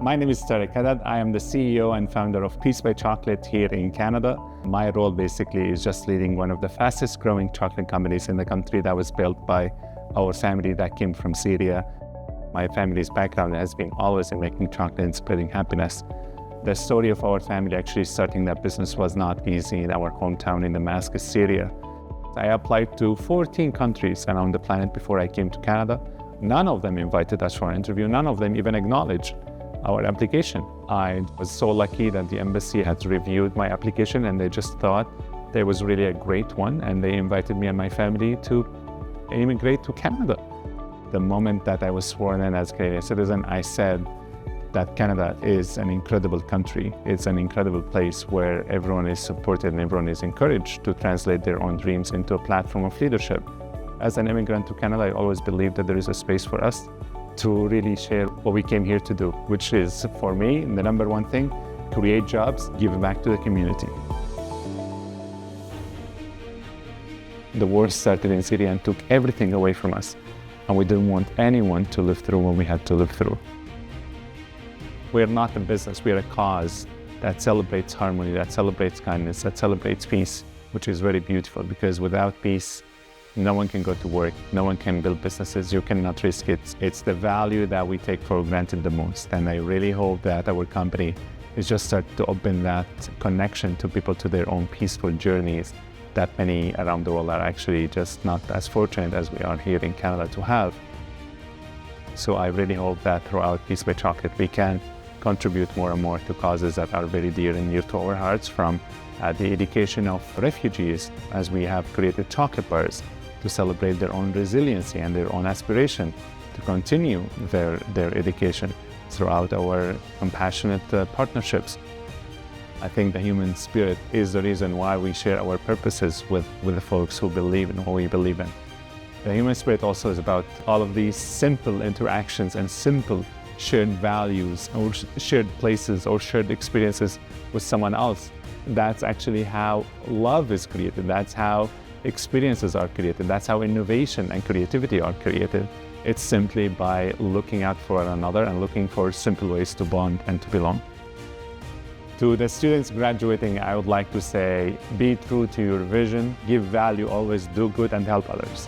My name is Tareq Hadhad. I am the CEO and founder of Peace by Chocolate here in Canada. My role basically is just leading one of the fastest growing chocolate companies in the country that was built by our family that came from Syria. My family's background has been always in making chocolate and spreading happiness. The story of our family actually starting that business was not easy in our hometown in Damascus, Syria. I applied to 14 countries around the planet before I came to Canada. None of them invited us for an interview. None of them even acknowledged our application. I was so lucky that the embassy had reviewed my application and they just thought there was really a great one, and they invited me and my family to immigrate to Canada. The moment that I was sworn in as a Canadian citizen, I said that Canada is an incredible country. It's an incredible place where everyone is supported and everyone is encouraged to translate their own dreams into a platform of leadership. As an immigrant to Canada, I always believed that there is a space for us to really share what we came here to do, which is, for me, the number one thing: create jobs, give back to the community. The war started in Syria and took everything away from us, and we didn't want anyone to live through what we had to live through. We're not a business, we're a cause that celebrates harmony, that celebrates kindness, that celebrates peace, which is very beautiful, because without peace, no one can go to work, no one can build businesses, you cannot risk it. It's the value that we take for granted the most, and I really hope that our company is just start to open that connection to people, to their own peaceful journeys that many around the world are actually just not as fortunate as we are here in Canada to have. So I really hope that throughout Peace by Chocolate we can contribute more and more to causes that are very dear and near to our hearts, from the education of refugees, as we have created chocolate bars to celebrate their own resiliency and their own aspiration to continue their education throughout our compassionate partnerships. I think the human spirit is the reason why we share our purposes with the folks who believe in what we believe in. The human spirit also is about all of these simple interactions and simple shared values or shared places or shared experiences with someone else. That's actually how love is created. That's how experiences are created. That's how innovation and creativity are created. It's simply by looking out for one another and looking for simple ways to bond and to belong. To the students graduating, I would like to say, be true to your vision, give value, always do good, and help others.